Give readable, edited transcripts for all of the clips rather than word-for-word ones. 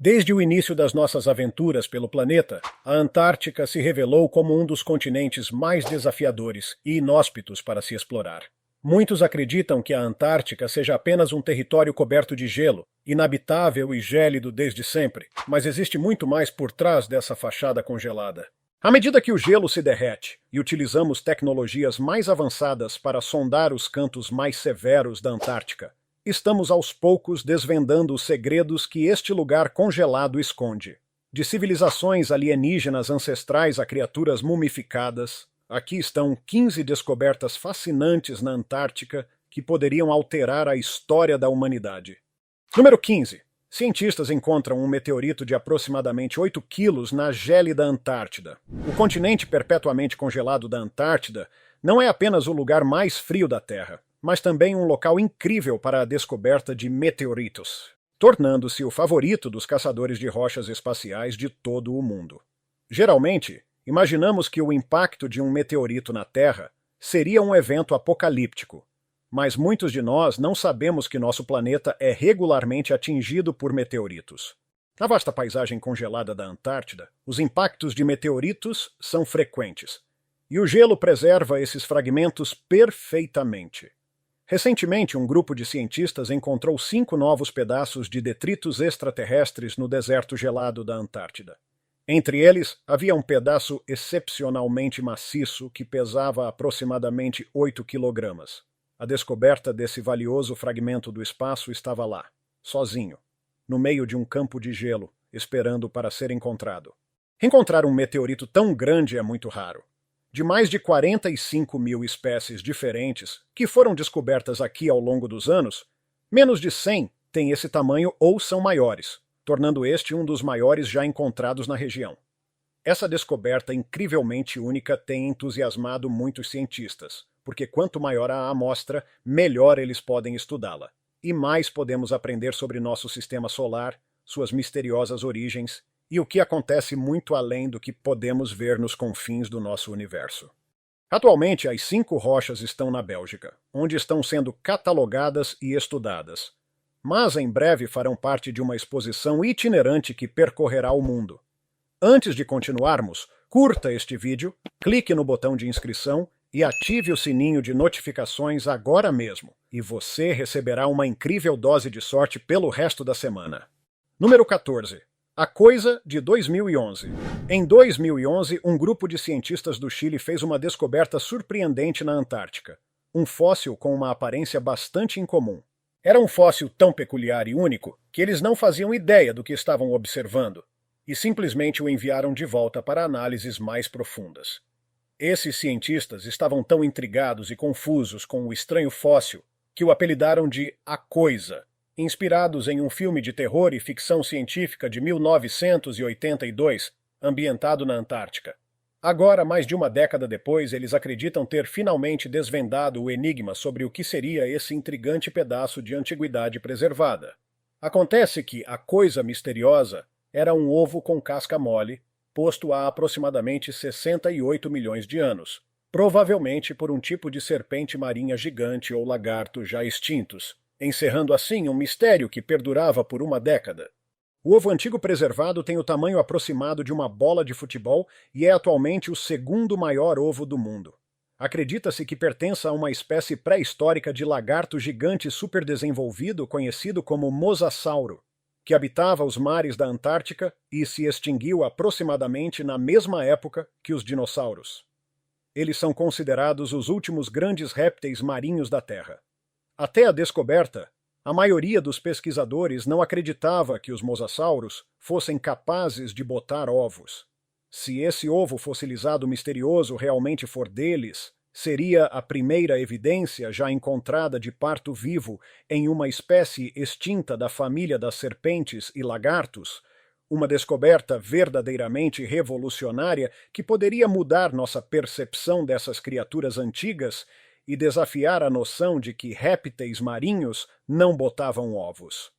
Desde o início das nossas aventuras pelo planeta, a Antártica se revelou como um dos continentes mais desafiadores e inóspitos para se explorar. Muitos acreditam que a Antártica seja apenas um território coberto de gelo, inabitável e gélido desde sempre, mas existe muito mais por trás dessa fachada congelada. À medida que o gelo se derrete e utilizamos tecnologias mais avançadas para sondar os cantos mais severos da Antártica, estamos aos poucos desvendando os segredos que este lugar congelado esconde. De civilizações alienígenas ancestrais a criaturas mumificadas, aqui estão 15 descobertas fascinantes na Antártica que poderiam alterar a história da humanidade. Número 15. Cientistas encontram um meteorito de aproximadamente 8 quilos na gélida Antártida. O continente perpetuamente congelado da Antártida não é apenas o lugar mais frio da Terra, mas também um local incrível para a descoberta de meteoritos, tornando-se o favorito dos caçadores de rochas espaciais de todo o mundo. Geralmente, imaginamos que o impacto de um meteorito na Terra seria um evento apocalíptico, mas muitos de nós não sabemos que nosso planeta é regularmente atingido por meteoritos. Na vasta paisagem congelada da Antártida, os impactos de meteoritos são frequentes, e o gelo preserva esses fragmentos perfeitamente. Recentemente, um grupo de cientistas encontrou 5 novos pedaços de detritos extraterrestres no deserto gelado da Antártida. Entre eles, havia um pedaço excepcionalmente maciço que pesava aproximadamente 8 quilogramas. A descoberta desse valioso fragmento do espaço estava lá, sozinho, no meio de um campo de gelo, esperando para ser encontrado. Encontrar um meteorito tão grande é muito raro. De mais de 45 mil espécies diferentes que foram descobertas aqui ao longo dos anos, menos de 100 têm esse tamanho ou são maiores, tornando este um dos maiores já encontrados na região. Essa descoberta incrivelmente única tem entusiasmado muitos cientistas, porque quanto maior a amostra, melhor eles podem estudá-la. E mais podemos aprender sobre nosso sistema solar, suas misteriosas origens e o que acontece muito além do que podemos ver nos confins do nosso universo. Atualmente, as 5 rochas estão na Bélgica, onde estão sendo catalogadas e estudadas. Mas em breve farão parte de uma exposição itinerante que percorrerá o mundo. Antes de continuarmos, curta este vídeo, clique no botão de inscrição e ative o sininho de notificações agora mesmo, e você receberá uma incrível dose de sorte pelo resto da semana. Número 14. A Coisa de 2011. Em 2011, um grupo de cientistas do Chile fez uma descoberta surpreendente na Antártica. Um fóssil com uma aparência bastante incomum. Era um fóssil tão peculiar e único que eles não faziam ideia do que estavam observando, e simplesmente o enviaram de volta para análises mais profundas. Esses cientistas estavam tão intrigados e confusos com o estranho fóssil que o apelidaram de A Coisa, inspirados em um filme de terror e ficção científica de 1982, ambientado na Antártica. Agora, mais de uma década depois, eles acreditam ter finalmente desvendado o enigma sobre o que seria esse intrigante pedaço de antiguidade preservada. Acontece que a coisa misteriosa era um ovo com casca mole, posto há aproximadamente 68 milhões de anos, provavelmente por um tipo de serpente marinha gigante ou lagarto já extintos, encerrando assim um mistério que perdurava por uma década. O ovo antigo preservado tem o tamanho aproximado de uma bola de futebol e é atualmente o segundo maior ovo do mundo. Acredita-se que pertença a uma espécie pré-histórica de lagarto gigante superdesenvolvido conhecido como mosasauro, que habitava os mares da Antártica e se extinguiu aproximadamente na mesma época que os dinossauros. Eles são considerados os últimos grandes répteis marinhos da Terra. Até a descoberta, a maioria dos pesquisadores não acreditava que os mosassauros fossem capazes de botar ovos. Se esse ovo fossilizado misterioso realmente for deles, seria a primeira evidência já encontrada de parto vivo em uma espécie extinta da família das serpentes e lagartos, uma descoberta verdadeiramente revolucionária que poderia mudar nossa percepção dessas criaturas antigas e desafiar a noção de que répteis marinhos não botavam ovos.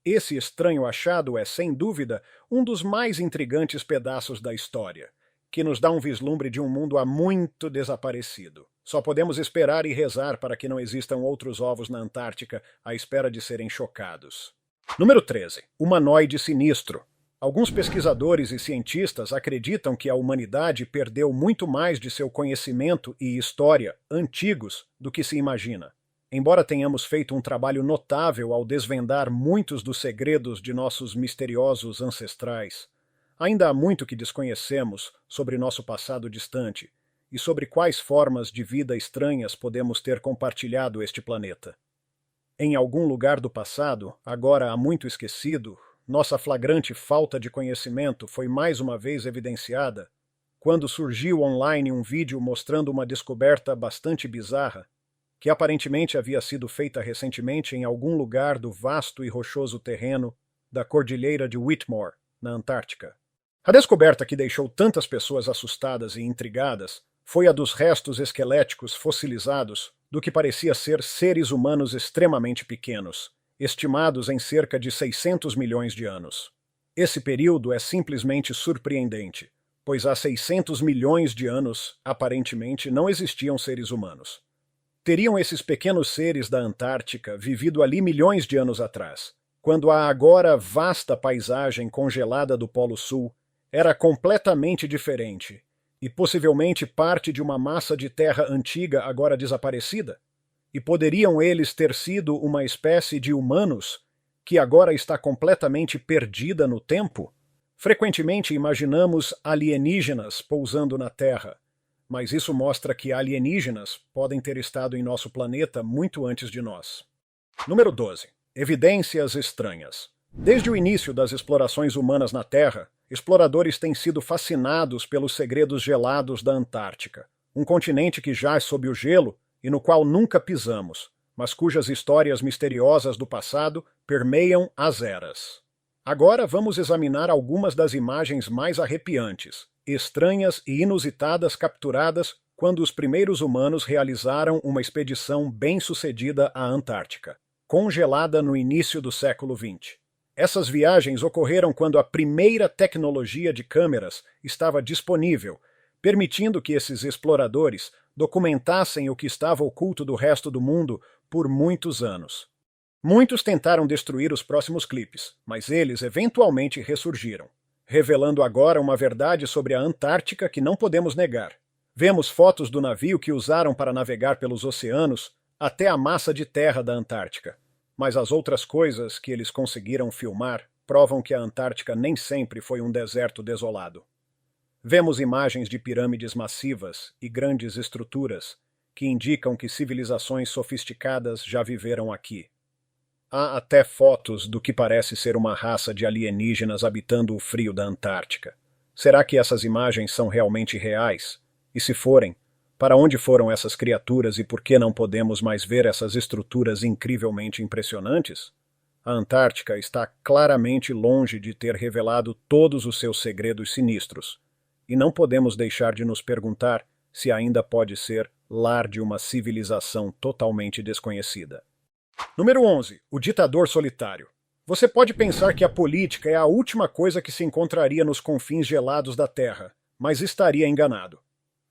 Esse estranho achado é, sem dúvida, um dos mais intrigantes pedaços da história, que nos dá um vislumbre de um mundo há muito desaparecido. Só podemos esperar e rezar para que não existam outros ovos na Antártica à espera de serem chocados. Número 13. Humanoide sinistro. Alguns pesquisadores e cientistas acreditam que a humanidade perdeu muito mais de seu conhecimento e história antigos do que se imagina. Embora tenhamos feito um trabalho notável ao desvendar muitos dos segredos de nossos misteriosos ancestrais, ainda há muito que desconhecemos sobre nosso passado distante e sobre quais formas de vida estranhas podemos ter compartilhado este planeta. Em algum lugar do passado, agora há muito esquecido, nossa flagrante falta de conhecimento foi mais uma vez evidenciada quando surgiu online um vídeo mostrando uma descoberta bastante bizarra que aparentemente havia sido feita recentemente em algum lugar do vasto e rochoso terreno da Cordilheira de Whitmore, na Antártica. A descoberta que deixou tantas pessoas assustadas e intrigadas foi a dos restos esqueléticos fossilizados do que parecia ser seres humanos extremamente pequenos, estimados em cerca de 600 milhões de anos. Esse período é simplesmente surpreendente, pois há 600 milhões de anos, aparentemente, não existiam seres humanos. Teriam esses pequenos seres da Antártica vivido ali milhões de anos atrás, quando a agora vasta paisagem congelada do Polo Sul era completamente diferente e possivelmente parte de uma massa de terra antiga agora desaparecida? E poderiam eles ter sido uma espécie de humanos que agora está completamente perdida no tempo? Frequentemente imaginamos alienígenas pousando na Terra, mas isso mostra que alienígenas podem ter estado em nosso planeta muito antes de nós. Número 12. Evidências estranhas. Desde o início das explorações humanas na Terra, exploradores têm sido fascinados pelos segredos gelados da Antártica, um continente que jaz sob o gelo e no qual nunca pisamos, mas cujas histórias misteriosas do passado permeiam as eras. Agora vamos examinar algumas das imagens mais arrepiantes, estranhas e inusitadas capturadas quando os primeiros humanos realizaram uma expedição bem-sucedida à Antártica, congelada no início do século XX. Essas viagens ocorreram quando a primeira tecnologia de câmeras estava disponível, permitindo que esses exploradores documentassem o que estava oculto do resto do mundo por muitos anos. Muitos tentaram destruir os próximos clipes, mas eles eventualmente ressurgiram, revelando agora uma verdade sobre a Antártica que não podemos negar. Vemos fotos do navio que usaram para navegar pelos oceanos até a massa de terra da Antártica. Mas as outras coisas que eles conseguiram filmar provam que a Antártica nem sempre foi um deserto desolado. Vemos imagens de pirâmides massivas e grandes estruturas que indicam que civilizações sofisticadas já viveram aqui. Há até fotos do que parece ser uma raça de alienígenas habitando o frio da Antártica. Será que essas imagens são realmente reais? E se forem, para onde foram essas criaturas e por que não podemos mais ver essas estruturas incrivelmente impressionantes? A Antártica está claramente longe de ter revelado todos os seus segredos sinistros, e não podemos deixar de nos perguntar se ainda pode ser lar de uma civilização totalmente desconhecida. Número 11. O ditador solitário. Você pode pensar que a política é a última coisa que se encontraria nos confins gelados da Terra, mas estaria enganado.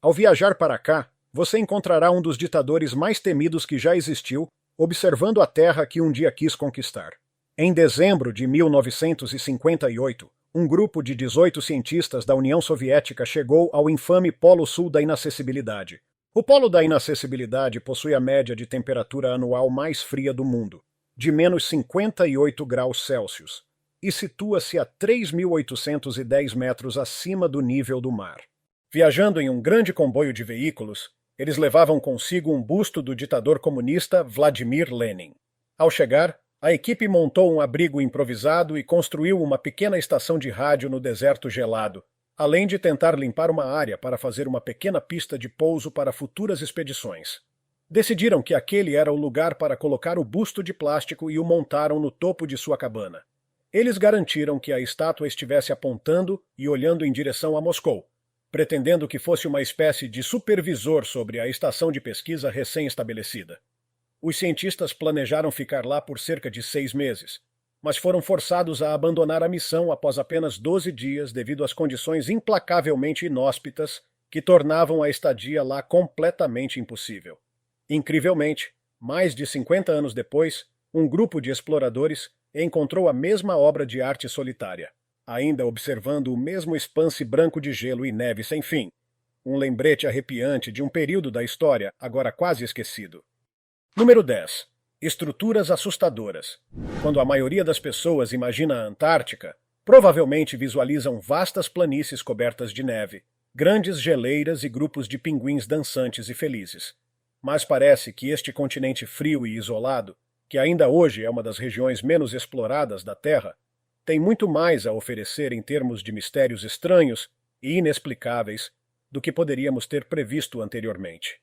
Ao viajar para cá, você encontrará um dos ditadores mais temidos que já existiu, observando a Terra que um dia quis conquistar. Em dezembro de 1958, um grupo de 18 cientistas da União Soviética chegou ao infame Polo Sul da Inacessibilidade. O Polo da Inacessibilidade possui a média de temperatura anual mais fria do mundo, de menos 58 graus Celsius, e situa-se a 3.810 metros acima do nível do mar. Viajando em um grande comboio de veículos, eles levavam consigo um busto do ditador comunista Vladimir Lenin. Ao chegar, a equipe montou um abrigo improvisado e construiu uma pequena estação de rádio no deserto gelado, além de tentar limpar uma área para fazer uma pequena pista de pouso para futuras expedições. Decidiram que aquele era o lugar para colocar o busto de plástico e o montaram no topo de sua cabana. Eles garantiram que a estátua estivesse apontando e olhando em direção a Moscou, pretendendo que fosse uma espécie de supervisor sobre a estação de pesquisa recém-estabelecida. Os cientistas planejaram ficar lá por cerca de 6 meses, mas foram forçados a abandonar a missão após apenas 12 dias devido às condições implacavelmente inóspitas que tornavam a estadia lá completamente impossível. Incrivelmente, mais de 50 anos depois, um grupo de exploradores encontrou a mesma obra de arte solitária, ainda observando o mesmo expanse branco de gelo e neve sem fim. Um lembrete arrepiante de um período da história agora quase esquecido. Número 10. Estruturas assustadoras. Quando a maioria das pessoas imagina a Antártica, provavelmente visualizam vastas planícies cobertas de neve, grandes geleiras e grupos de pinguins dançantes e felizes. Mas parece que este continente frio e isolado, que ainda hoje é uma das regiões menos exploradas da Terra, tem muito mais a oferecer em termos de mistérios estranhos e inexplicáveis do que poderíamos ter previsto anteriormente.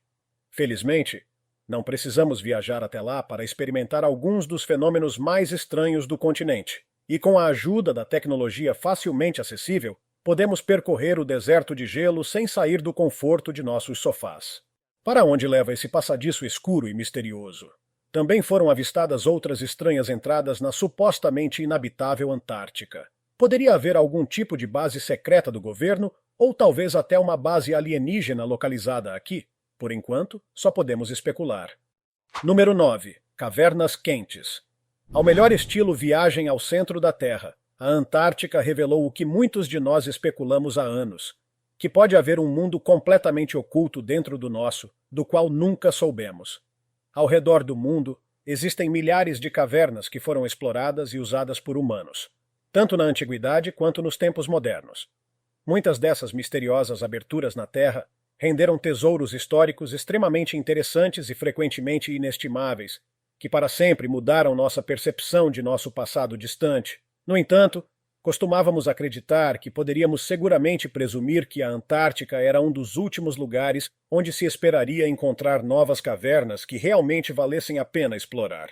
Felizmente, não precisamos viajar até lá para experimentar alguns dos fenômenos mais estranhos do continente, e com a ajuda da tecnologia facilmente acessível, podemos percorrer o deserto de gelo sem sair do conforto de nossos sofás. Para onde leva esse passadiço escuro e misterioso? Também foram avistadas outras estranhas entradas na supostamente inabitável Antártica. Poderia haver algum tipo de base secreta do governo, ou talvez até uma base alienígena localizada aqui? Por enquanto, só podemos especular. Número 9. Cavernas quentes. Ao melhor estilo viagem ao centro da Terra, a Antártica revelou o que muitos de nós especulamos há anos, que pode haver um mundo completamente oculto dentro do nosso, do qual nunca soubemos. Ao redor do mundo, existem milhares de cavernas que foram exploradas e usadas por humanos, tanto na antiguidade quanto nos tempos modernos. Muitas dessas misteriosas aberturas na Terra renderam tesouros históricos extremamente interessantes e frequentemente inestimáveis, que para sempre mudaram nossa percepção de nosso passado distante. No entanto, costumávamos acreditar que poderíamos seguramente presumir que a Antártica era um dos últimos lugares onde se esperaria encontrar novas cavernas que realmente valessem a pena explorar.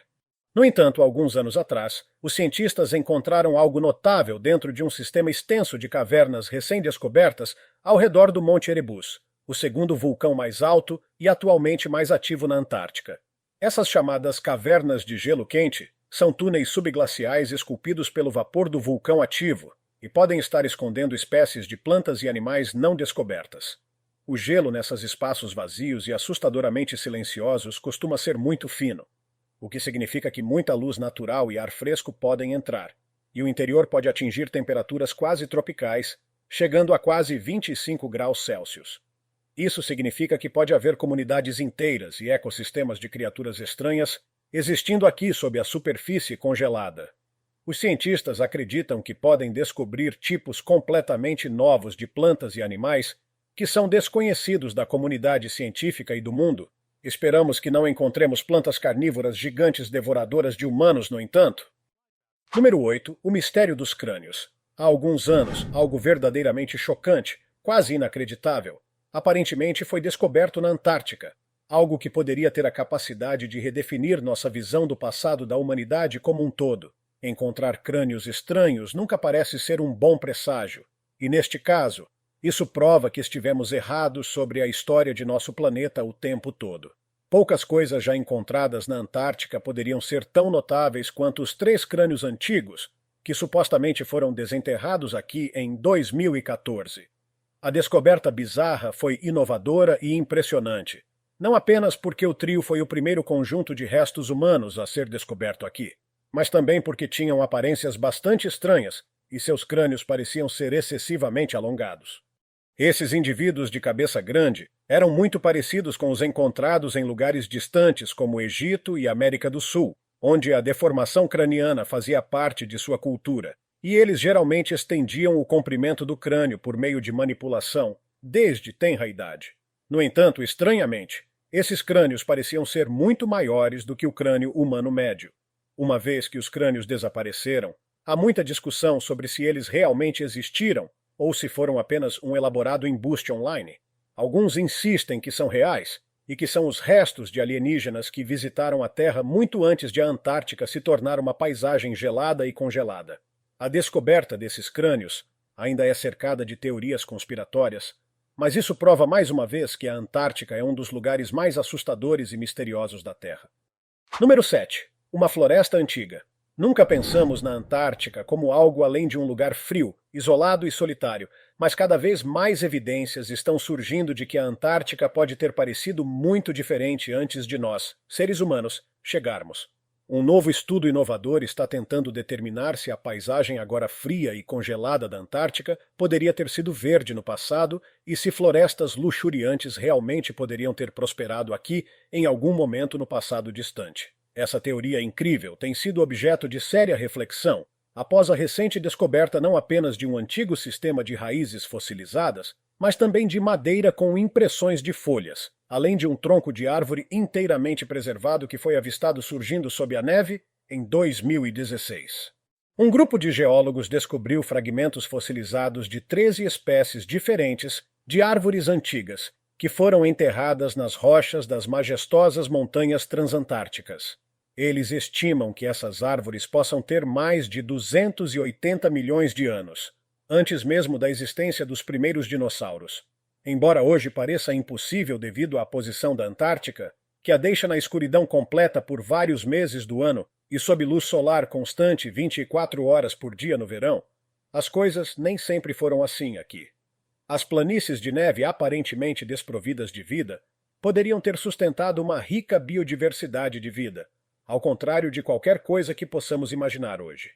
No entanto, alguns anos atrás, os cientistas encontraram algo notável dentro de um sistema extenso de cavernas recém-descobertas ao redor do Monte Erebus, o segundo vulcão mais alto e atualmente mais ativo na Antártica. Essas chamadas cavernas de gelo quente são túneis subglaciais esculpidos pelo vapor do vulcão ativo e podem estar escondendo espécies de plantas e animais não descobertas. O gelo nesses espaços vazios e assustadoramente silenciosos costuma ser muito fino, o que significa que muita luz natural e ar fresco podem entrar, e o interior pode atingir temperaturas quase tropicais, chegando a quase 25 graus Celsius. Isso significa que pode haver comunidades inteiras e ecossistemas de criaturas estranhas existindo aqui sob a superfície congelada. Os cientistas acreditam que podem descobrir tipos completamente novos de plantas e animais que são desconhecidos da comunidade científica e do mundo. Esperamos que não encontremos plantas carnívoras gigantes devoradoras de humanos, no entanto. Número 8. O mistério dos crânios. Há alguns anos, algo verdadeiramente chocante, quase inacreditável, aparentemente foi descoberto na Antártica, algo que poderia ter a capacidade de redefinir nossa visão do passado da humanidade como um todo. Encontrar crânios estranhos nunca parece ser um bom presságio, e neste caso, isso prova que estivemos errados sobre a história de nosso planeta o tempo todo. Poucas coisas já encontradas na Antártica poderiam ser tão notáveis quanto os 3 crânios antigos, que supostamente foram desenterrados aqui em 2014. A descoberta bizarra foi inovadora e impressionante, não apenas porque o trio foi o primeiro conjunto de restos humanos a ser descoberto aqui, mas também porque tinham aparências bastante estranhas e seus crânios pareciam ser excessivamente alongados. Esses indivíduos de cabeça grande eram muito parecidos com os encontrados em lugares distantes como o Egito e América do Sul, onde a deformação craniana fazia parte de sua cultura, e eles geralmente estendiam o comprimento do crânio por meio de manipulação, desde tenra idade. No entanto, estranhamente, esses crânios pareciam ser muito maiores do que o crânio humano médio. Uma vez que os crânios desapareceram, há muita discussão sobre se eles realmente existiram ou se foram apenas um elaborado embuste online. Alguns insistem que são reais e que são os restos de alienígenas que visitaram a Terra muito antes de a Antártica se tornar uma paisagem gelada e congelada. A descoberta desses crânios ainda é cercada de teorias conspiratórias, mas isso prova mais uma vez que a Antártica é um dos lugares mais assustadores e misteriosos da Terra. Número 7. Uma floresta antiga. Nunca pensamos na Antártica como algo além de um lugar frio, isolado e solitário, mas cada vez mais evidências estão surgindo de que a Antártica pode ter parecido muito diferente antes de nós, seres humanos, chegarmos. Um novo estudo inovador está tentando determinar se a paisagem agora fria e congelada da Antártica poderia ter sido verde no passado e se florestas luxuriantes realmente poderiam ter prosperado aqui em algum momento no passado distante. Essa teoria incrível tem sido objeto de séria reflexão após a recente descoberta não apenas de um antigo sistema de raízes fossilizadas, mas também de madeira com impressões de folhas, além de um tronco de árvore inteiramente preservado que foi avistado surgindo sob a neve em 2016. Um grupo de geólogos descobriu fragmentos fossilizados de 13 espécies diferentes de árvores antigas, que foram enterradas nas rochas das majestosas montanhas transantárticas. Eles estimam que essas árvores possam ter mais de 280 milhões de anos, antes mesmo da existência dos primeiros dinossauros. Embora hoje pareça impossível devido à posição da Antártica, que a deixa na escuridão completa por vários meses do ano e sob luz solar constante 24 horas por dia no verão, as coisas nem sempre foram assim aqui. As planícies de neve aparentemente desprovidas de vida poderiam ter sustentado uma rica biodiversidade de vida, ao contrário de qualquer coisa que possamos imaginar hoje.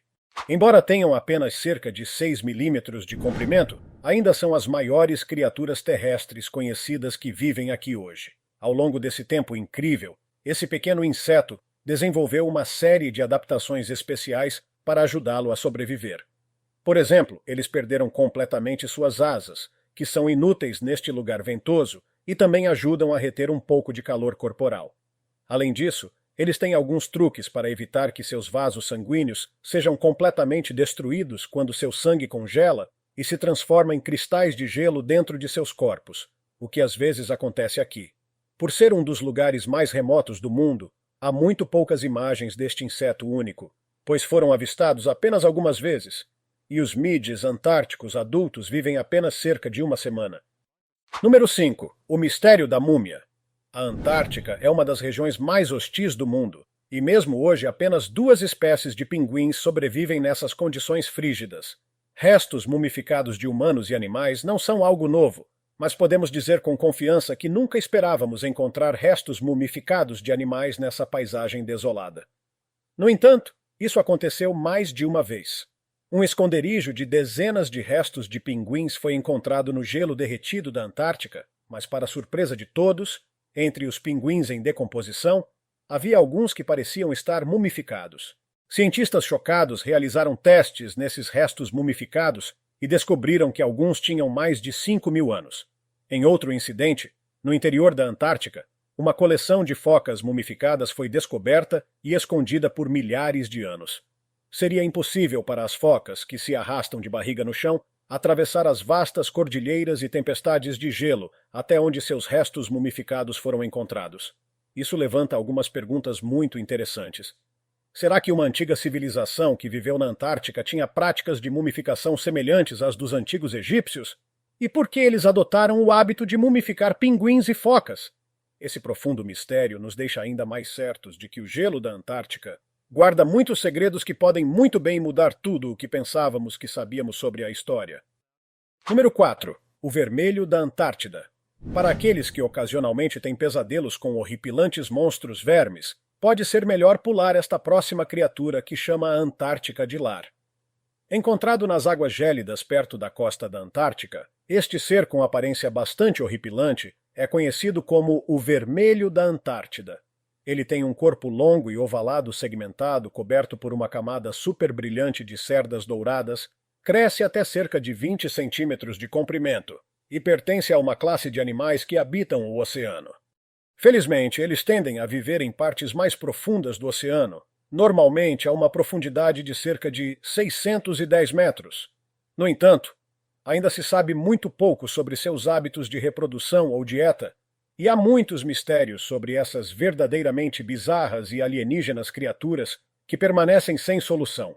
Embora tenham apenas cerca de 6 milímetros de comprimento, ainda são as maiores criaturas terrestres conhecidas que vivem aqui hoje. Ao longo desse tempo incrível, esse pequeno inseto desenvolveu uma série de adaptações especiais para ajudá-lo a sobreviver. Por exemplo, eles perderam completamente suas asas, que são inúteis neste lugar ventoso e também ajudam a reter um pouco de calor corporal. Além disso, eles têm alguns truques para evitar que seus vasos sanguíneos sejam completamente destruídos quando seu sangue congela e se transforma em cristais de gelo dentro de seus corpos, o que às vezes acontece aqui. Por ser um dos lugares mais remotos do mundo, há muito poucas imagens deste inseto único, pois foram avistados apenas algumas vezes, e os midges antárticos adultos vivem apenas cerca de uma semana. Número 5. O mistério da múmia. A Antártica é uma das regiões mais hostis do mundo, e mesmo hoje apenas 2 espécies de pinguins sobrevivem nessas condições frígidas. Restos mumificados de humanos e animais não são algo novo, mas podemos dizer com confiança que nunca esperávamos encontrar restos mumificados de animais nessa paisagem desolada. No entanto, isso aconteceu mais de uma vez. Um esconderijo de dezenas de restos de pinguins foi encontrado no gelo derretido da Antártica, mas para surpresa de todos, entre os pinguins em decomposição, havia alguns que pareciam estar mumificados. Cientistas chocados realizaram testes nesses restos mumificados e descobriram que alguns tinham mais de 5.000 anos. Em outro incidente, no interior da Antártica, uma coleção de focas mumificadas foi descoberta e escondida por milhares de anos. Seria impossível para as focas, que se arrastam de barriga no chão, atravessar as vastas cordilheiras e tempestades de gelo até onde seus restos mumificados foram encontrados. Isso levanta algumas perguntas muito interessantes. Será que uma antiga civilização que viveu na Antártica tinha práticas de mumificação semelhantes às dos antigos egípcios? E por que eles adotaram o hábito de mumificar pinguins e focas? Esse profundo mistério nos deixa ainda mais certos de que o gelo da Antártica guarda muitos segredos que podem muito bem mudar tudo o que pensávamos que sabíamos sobre a história. Número 4. O vermelho da Antártida. Para aqueles que ocasionalmente têm pesadelos com horripilantes monstros vermes, pode ser melhor pular esta próxima criatura que chama a Antártica de lar. Encontrado nas águas gélidas perto da costa da Antártica, este ser com aparência bastante horripilante é conhecido como o vermelho da Antártida. Ele tem um corpo longo e ovalado segmentado, coberto por uma camada super brilhante de cerdas douradas, cresce até cerca de 20 centímetros de comprimento e pertence a uma classe de animais que habitam o oceano. Felizmente, eles tendem a viver em partes mais profundas do oceano, normalmente a uma profundidade de cerca de 610 metros. No entanto, ainda se sabe muito pouco sobre seus hábitos de reprodução ou dieta, e há muitos mistérios sobre essas verdadeiramente bizarras e alienígenas criaturas que permanecem sem solução.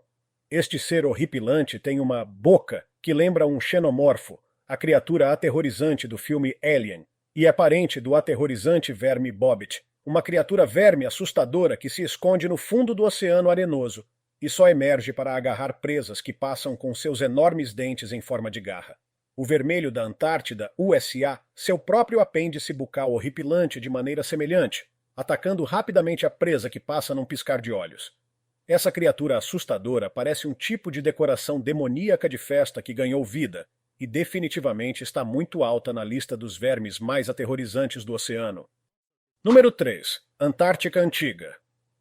Este ser horripilante tem uma boca que lembra um xenomorfo, a criatura aterrorizante do filme Alien, e é parente do aterrorizante verme Bobbit, uma criatura verme assustadora que se esconde no fundo do oceano arenoso e só emerge para agarrar presas que passam com seus enormes dentes em forma de garra. O vermelho da Antártida, USA, seu próprio apêndice bucal horripilante de maneira semelhante, atacando rapidamente a presa que passa num piscar de olhos. Essa criatura assustadora parece um tipo de decoração demoníaca de festa que ganhou vida e definitivamente está muito alta na lista dos vermes mais aterrorizantes do oceano. Número 3. Antártica Antiga.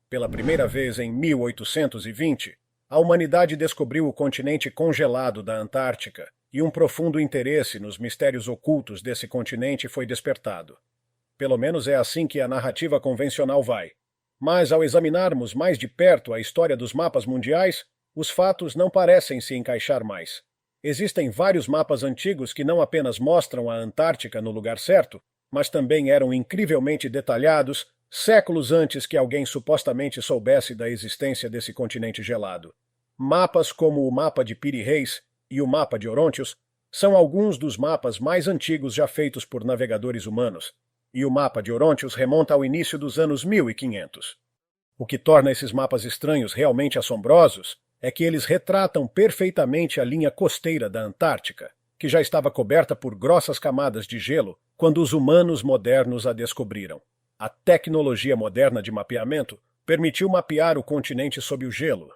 Pela primeira vez em 1820, a humanidade descobriu o continente congelado da Antártica e um profundo interesse nos mistérios ocultos desse continente foi despertado. Pelo menos é assim que a narrativa convencional vai. Mas ao examinarmos mais de perto a história dos mapas mundiais, os fatos não parecem se encaixar mais. Existem vários mapas antigos que não apenas mostram a Antártica no lugar certo, mas também eram incrivelmente detalhados, séculos antes que alguém supostamente soubesse da existência desse continente gelado. Mapas como o mapa de Piri Reis e o mapa de Orontius são alguns dos mapas mais antigos já feitos por navegadores humanos, e o mapa de Orontius remonta ao início dos anos 1500. O que torna esses mapas estranhos realmente assombrosos é que eles retratam perfeitamente a linha costeira da Antártica, que já estava coberta por grossas camadas de gelo quando os humanos modernos a descobriram. A tecnologia moderna de mapeamento permitiu mapear o continente sob o gelo,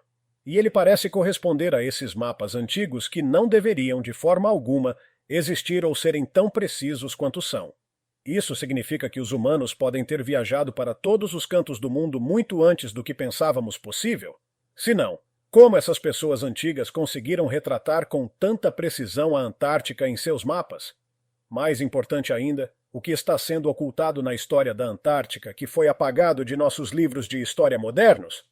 e ele parece corresponder a esses mapas antigos que não deveriam, de forma alguma, existir ou serem tão precisos quanto são. Isso significa que os humanos podem ter viajado para todos os cantos do mundo muito antes do que pensávamos possível? Se não, como essas pessoas antigas conseguiram retratar com tanta precisão a Antártica em seus mapas? Mais importante ainda, o que está sendo ocultado na história da Antártica que foi apagado de nossos livros de história modernos?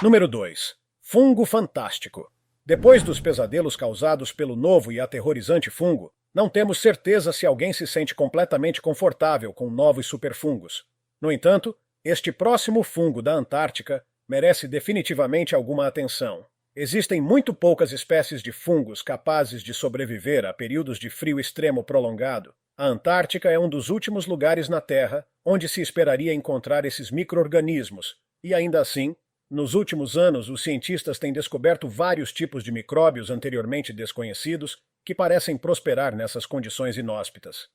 Número 2. Fungo fantástico. Depois dos pesadelos causados pelo novo e aterrorizante fungo, não temos certeza se alguém se sente completamente confortável com novos superfungos. No entanto, este próximo fungo da Antártica merece definitivamente alguma atenção. Existem muito poucas espécies de fungos capazes de sobreviver a períodos de frio extremo prolongado. A Antártica é um dos últimos lugares na Terra onde se esperaria encontrar esses micro-organismos, e ainda assim, nos últimos anos os cientistas têm descoberto vários tipos de micróbios anteriormente desconhecidos que parecem prosperar nessas condições inóspitas.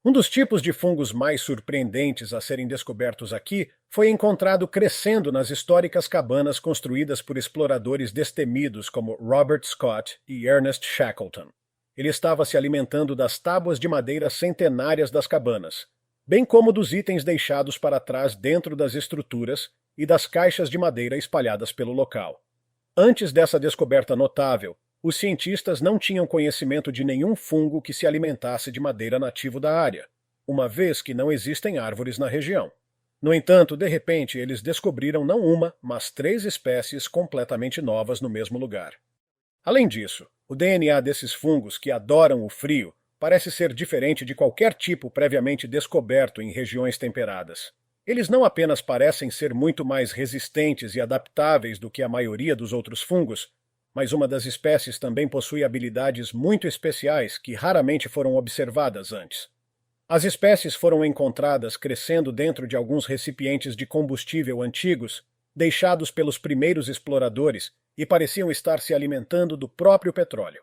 Um dos tipos de fungos mais surpreendentes a serem descobertos aqui foi encontrado crescendo nas históricas cabanas construídas por exploradores destemidos como Robert Scott e Ernest Shackleton. Ele estava se alimentando das tábuas de madeira centenárias das cabanas, bem como dos itens deixados para trás dentro das estruturas e das caixas de madeira espalhadas pelo local. Antes dessa descoberta notável, os cientistas não tinham conhecimento de nenhum fungo que se alimentasse de madeira nativo da área, uma vez que não existem árvores na região. No entanto, de repente, eles descobriram não uma, mas 3 espécies completamente novas no mesmo lugar. Além disso, o DNA desses fungos que adoram o frio parece ser diferente de qualquer tipo previamente descoberto em regiões temperadas. Eles não apenas parecem ser muito mais resistentes e adaptáveis do que a maioria dos outros fungos, mas uma das espécies também possui habilidades muito especiais que raramente foram observadas antes. As espécies foram encontradas crescendo dentro de alguns recipientes de combustível antigos, deixados pelos primeiros exploradores, e pareciam estar se alimentando do próprio petróleo.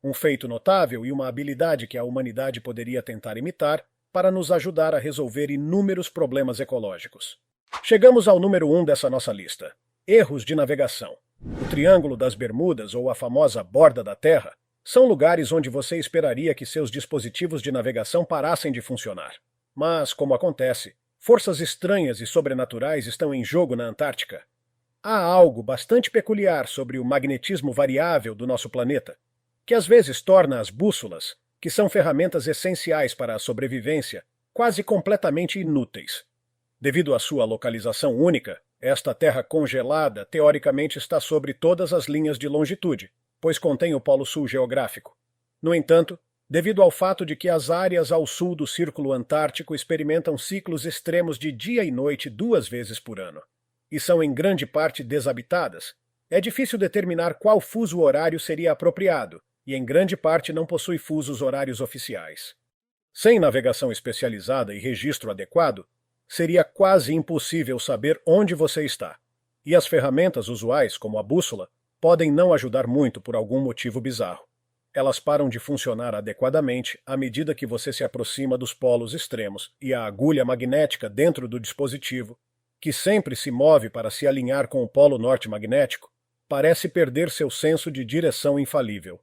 Um feito notável e uma habilidade que a humanidade poderia tentar imitar para nos ajudar a resolver inúmeros problemas ecológicos. Chegamos ao número 1 dessa nossa lista: erros de navegação. O Triângulo das Bermudas, ou a famosa Borda da Terra, são lugares onde você esperaria que seus dispositivos de navegação parassem de funcionar. Mas, como acontece, forças estranhas e sobrenaturais estão em jogo na Antártica. Há algo bastante peculiar sobre o magnetismo variável do nosso planeta, que às vezes torna as bússolas, que são ferramentas essenciais para a sobrevivência, quase completamente inúteis. Devido à sua localização única, esta Terra congelada teoricamente está sobre todas as linhas de longitude, pois contém o Polo Sul geográfico. No entanto, devido ao fato de que as áreas ao sul do Círculo Antártico experimentam ciclos extremos de dia e noite 2 vezes por ano, e são em grande parte desabitadas, é difícil determinar qual fuso horário seria apropriado, e em grande parte não possui fusos horários oficiais. Sem navegação especializada e registro adequado, seria quase impossível saber onde você está, e as ferramentas usuais, como a bússola, podem não ajudar muito por algum motivo bizarro. Elas param de funcionar adequadamente à medida que você se aproxima dos polos extremos, e a agulha magnética dentro do dispositivo, que sempre se move para se alinhar com o polo norte magnético, parece perder seu senso de direção infalível.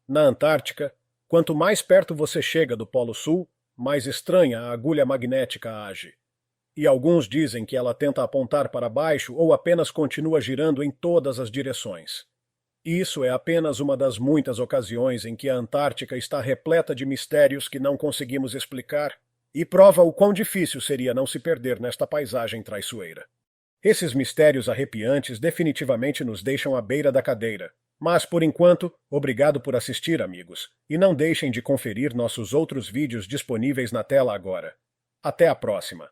Na Antártica, quanto mais perto você chega do Polo Sul, mais estranha a agulha magnética age. E alguns dizem que ela tenta apontar para baixo ou apenas continua girando em todas as direções. Isso é apenas uma das muitas ocasiões em que a Antártica está repleta de mistérios que não conseguimos explicar e prova o quão difícil seria não se perder nesta paisagem traiçoeira. Esses mistérios arrepiantes definitivamente nos deixam à beira da cadeira. Mas, por enquanto, obrigado por assistir, amigos, e não deixem de conferir nossos outros vídeos disponíveis na tela agora. Até a próxima!